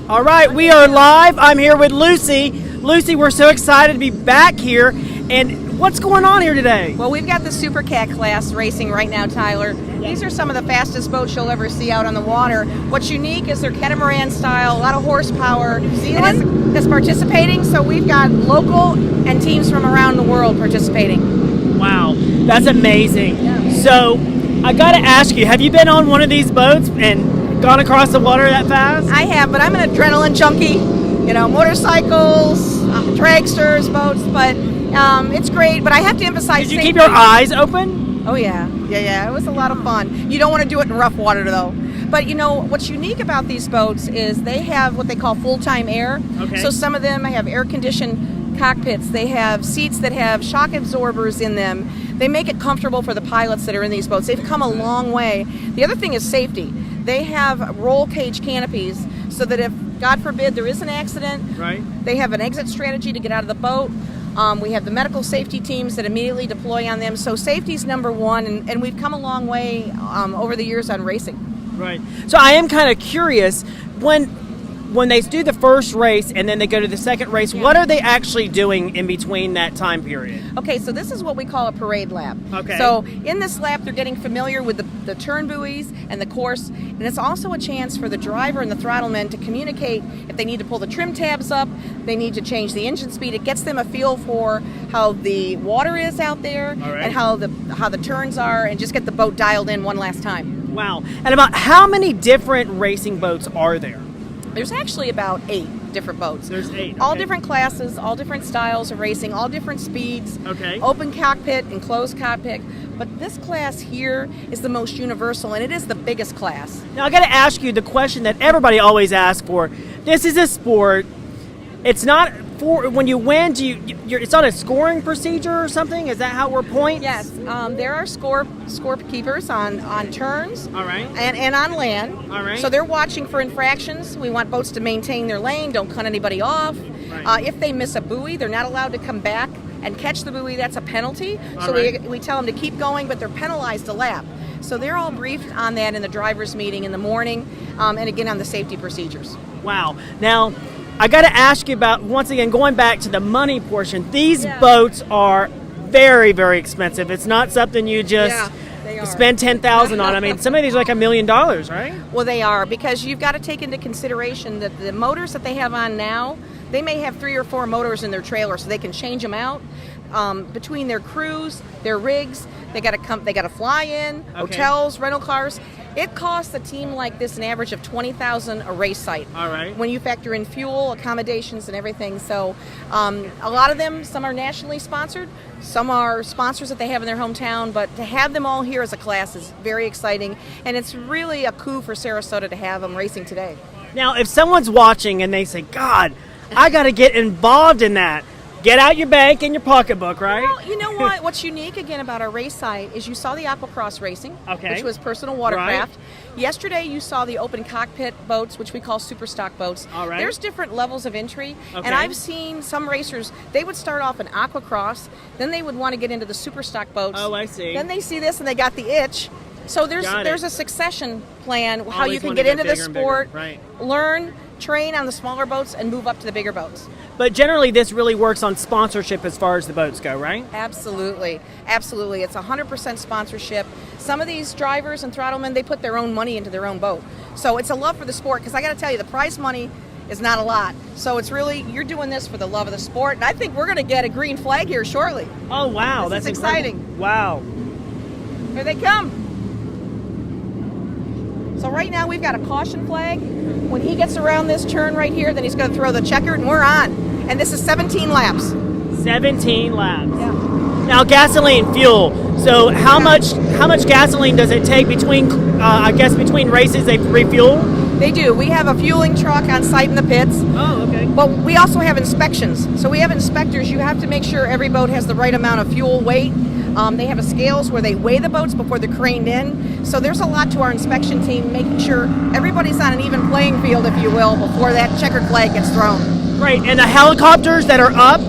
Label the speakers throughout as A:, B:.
A: All right, we are live. I'm here with Lucy. Lucy, we're so excited to be back here. And what's going on here today?
B: Well, we've got the Super Cat class racing right now, Tyler. These are some of the fastest boats you'll ever see out on the water. What's unique is they're catamaran style, a lot of horsepower. New Zealand that's participating, so we've got local and teams from around the world participating.
A: Wow, that's amazing.
B: Yeah.
A: So, I got to ask you, have you been on one of these boats and gone across the water that fast?
B: I have, but I'm an adrenaline junkie. You know, motorcycles, dragsters, boats, but it's great. But I have to emphasize
A: Did you
B: safety.
A: keep your eyes open?
B: Oh, yeah. It was a lot of fun. You don't want to do it in rough water, though. But, you know, what's unique about these boats is they have what they call full-time air.
A: Okay.
B: So some of them have air-conditioned cockpits. They have seats that have shock absorbers in them. They make it comfortable for the pilots that are in these boats. They've come a long way. The other thing is safety. They have roll cage canopies so that if, God forbid, there is an accident,
A: Right.
B: they have an exit strategy to get out of the boat. We have the medical safety teams that immediately deploy on them. So safety's number one, and we've come a long way over the years on racing.
A: Right. So I am kind of curious, when they do the first race and then they go to the second race, what are they actually doing in between that time period?
B: Okay, so this is what we call a parade lap.
A: Okay.
B: So in this lap, they're getting familiar with the turn buoys and the course, and it's also a chance for the driver and the throttleman to communicate if they need to pull the trim tabs up, they need to change the engine speed. It gets them a feel for how the water is out there and how the turns are, and just get the boat dialed in one last time.
A: Wow. And about how many different racing boats are there?
B: There's actually about 8 different boats.
A: There's 8. Okay.
B: All different classes, all different styles of racing, all different speeds.
A: Okay.
B: Open cockpit and closed cockpit. But this class here is the most universal, and it is the biggest class.
A: Now I got to ask you the question that everybody always asks for. This is a sport. It's not for when you win. It's not a scoring procedure or something. Is that how we're points?
B: Yes, there are scorekeepers on turns.
A: All right.
B: And on land.
A: All right.
B: So they're watching for infractions. We want boats to maintain their lane, don't cut anybody off.
A: Right.
B: If they miss a buoy, they're not allowed to come back and catch the buoy. That's a penalty.
A: All
B: So
A: right.
B: we tell them to keep going, but they're penalized a lap. So they're all briefed on that in the driver's meeting in the morning, and again on the safety procedures.
A: Wow. Now, I got to ask you about, once again, going back to the money portion. These boats are very, very expensive. It's not something you just
B: they are.
A: spend $10,000 on. I mean, some of these are like $1 million, right?
B: Well, they are, because you've got to take into consideration that the motors that they have on now, they may have 3 or 4 motors in their trailer, so they can change them out. Between their crews, their rigs, they got to fly in, hotels, rental cars. It costs a team like this an average of $20,000 a race site.
A: All right.
B: When you factor in fuel, accommodations, and everything. So a lot of them, some are nationally sponsored, some are sponsors that they have in their hometown, but to have them all here as a class is very exciting, and it's really a coup for Sarasota to have them racing today.
A: Now, if someone's watching and they say, God, I got to get involved in that, get out your bank and your pocketbook, right?
B: Well, you know what? What's unique again about our race site is you saw the aquacross racing, which was personal watercraft. Right. Yesterday you saw the open cockpit boats, which we call super stock boats.
A: All right.
B: There's different levels of entry, and I've seen some racers, they would start off in aquacross, then they would want to get into the super stock boats.
A: Oh, I see.
B: Then they see this and they got the itch. So there's a succession plan how
A: Always
B: you can
A: want
B: get
A: to
B: into the
A: bigger and bigger.
B: sport,
A: Right.
B: learn, train on the smaller boats, and move up to the bigger boats.
A: But generally, this really works on sponsorship as far as the boats go, right?
B: Absolutely. Absolutely. It's 100% sponsorship. Some of these drivers and throttlemen, they put their own money into their own boat. So it's a love for the sport, because I got to tell you, the prize money is not a lot. So it's really, you're doing this for the love of the sport, and I think we're going to get a green flag here shortly.
A: Oh, wow.
B: This
A: That's
B: is
A: incredible.
B: exciting.
A: Wow.
B: Here they come. So right now we've got a caution flag. When he gets around this turn right here, then he's going to throw the checkered, and we're on. And this is 17 laps.
A: 17 laps.
B: Yeah.
A: Now, gasoline, fuel. So how much gasoline does it take between races they refuel?
B: They do. We have a fueling truck on site in the pits.
A: Oh, okay.
B: But we also have inspections. So we have inspectors. You have to make sure every boat has the right amount of fuel weight. They have a scales where they weigh the boats before they're craned in. So there's a lot to our inspection team, making sure everybody's on an even playing field, if you will, before that checkered flag gets thrown.
A: Great. And the helicopters that are up,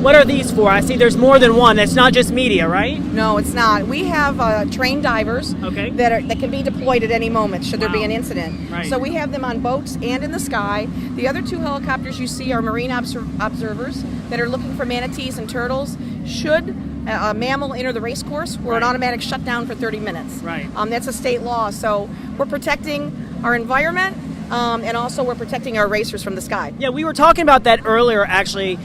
A: What are these for? I see there's more than one. That's not just media, right?
B: No, it's not. We have trained divers that can be deployed at any moment should there be an incident.
A: Right.
B: So we have them on boats and in the sky. The other 2 helicopters you see are marine observers that are looking for manatees and turtles. Should a mammal enter the race course, we're an automatic shutdown for 30 minutes.
A: Right.
B: That's a state law. So we're protecting our environment and also we're protecting our racers from the sky.
A: Yeah, we were talking about that earlier, actually,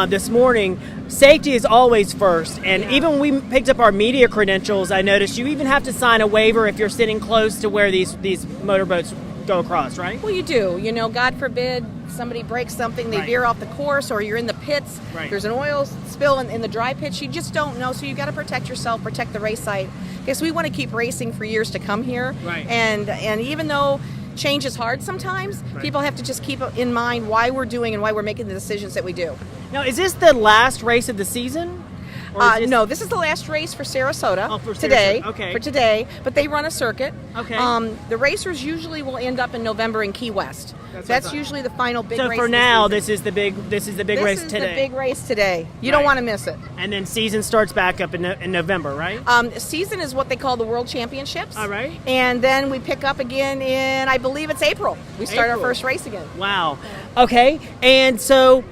A: this morning. Safety is always first, and even when we picked up our media credentials, I noticed you even have to sign a waiver if you're sitting close to where these motorboats go across, right?
B: Well, you do. You know, God forbid somebody breaks something, they veer off the course, or you're in the pits, there's an oil spill in the dry pits, you just don't know, so you got to protect yourself, protect the race site, because we want to keep racing for years to come here.
A: Right.
B: And even though change is hard sometimes, people have to just keep in mind why we're doing and why we're making the decisions that we do.
A: Now, is this the last race of the season?
B: No, this is the last race for Sarasota
A: today.
B: For today, but they run a circuit.
A: Okay.
B: The racers usually will end up in November in Key West. That's usually the final big race.
A: So for now, this is the big race today.
B: This is the big race today. You don't want to miss it.
A: And then season starts back up in November, right?
B: Season is what they call the World Championships.
A: All right.
B: And then we pick up again in, I believe it's April. We start our first race again.
A: Wow. Okay. And so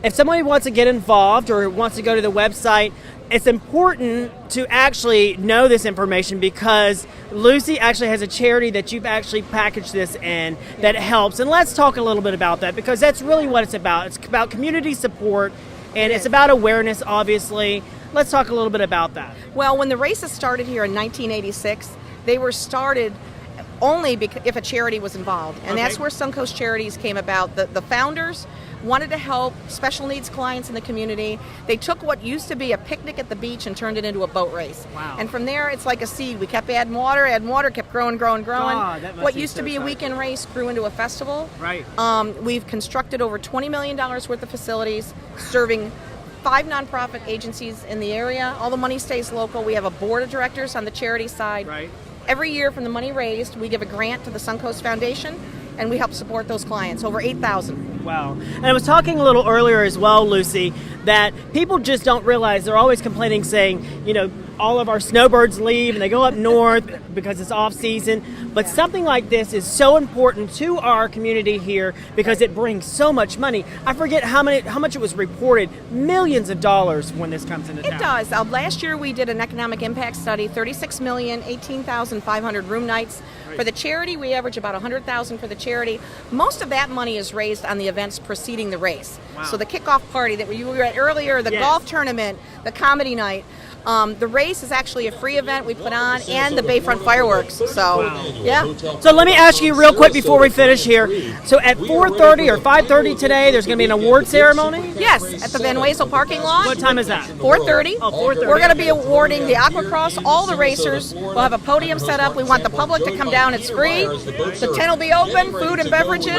A: if somebody wants to get involved or wants to go to the website, it's important to actually know this information because Lucy actually has a charity that you've actually packaged this in that helps. And let's talk a little bit about that because that's really what it's about. It's about community support and it's about awareness, obviously. Let's talk a little bit about that.
B: Well, when the races started here in 1986, they were started only if a charity was involved. And that's where Suncoast Charities came about. The founders wanted to help special needs clients in the community. They took what used to be a picnic at the beach and turned it into a boat race.
A: Wow.
B: And from there, it's like a seed. We kept adding water, kept growing. What used to be a weekend race grew into a festival.
A: Right.
B: We've constructed over $20 million worth of facilities, serving 5 nonprofit agencies in the area. All the money stays local. We have a board of directors on the charity side.
A: Right.
B: Every year from the money raised, we give a grant to the Suncoast Foundation, and we help support those clients, over 8,000.
A: Wow. And I was talking a little earlier as well, Lucy, that people just don't realize, they're always complaining saying, you know, all of our snowbirds leave and they go up north because it's off season. But something like this is so important to our community here because it brings so much money. I forget how much it was reported, millions of dollars when this comes into town.
B: It does. Last year we did an economic impact study, 36 million, 18,500 room nights. Right. For the charity, we average about 100,000 for the charity. Most of that money is raised on the events preceding the race. Wow. So the kickoff party that you were at earlier, the golf tournament, the comedy night. The race is actually a free event we put on, and the Bayfront fireworks. So, yeah.
A: So let me ask you real quick before we finish here. So at 4:30 or 5:30 today, there's going to be an award ceremony?
B: Yes, at the Van Wezel parking lot.
A: What time is that?
B: 4:30.
A: Oh, 4:30.
B: We're going to be awarding the Aquacross, all the racers. We'll have a podium set up. We want the public to come down. It's free. The tent will be open, food and beverages.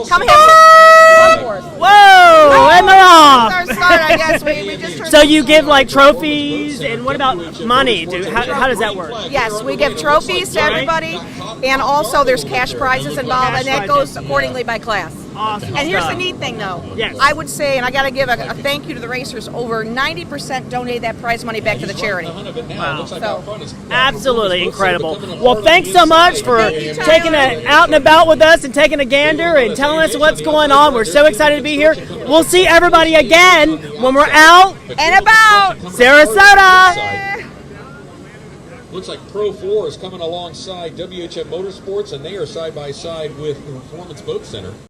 B: Come have some fun.
A: Whoa! And they're off!
B: Our start, I guess. We just
A: so you give like trophies, and what about money? How does that work?
B: Yes, we give trophies to everybody, and also there's cash prizes involved, and that goes accordingly by class.
A: Awesome.
B: And here's the neat thing, though.
A: Yes.
B: I would say, and I got to give a thank you to the racers, over 90% donate that prize money back to the charity.
A: Wow.
B: So,
A: absolutely incredible. Well, thanks so much for taking it out and about with us and taking a gander and telling us what's going on. We're so excited to be here. We'll see everybody again when we're out
B: and about
A: Sarasota.
C: Looks like Pro 4 is coming alongside WHM Motorsports, and they are side by side with the Performance Boat Center.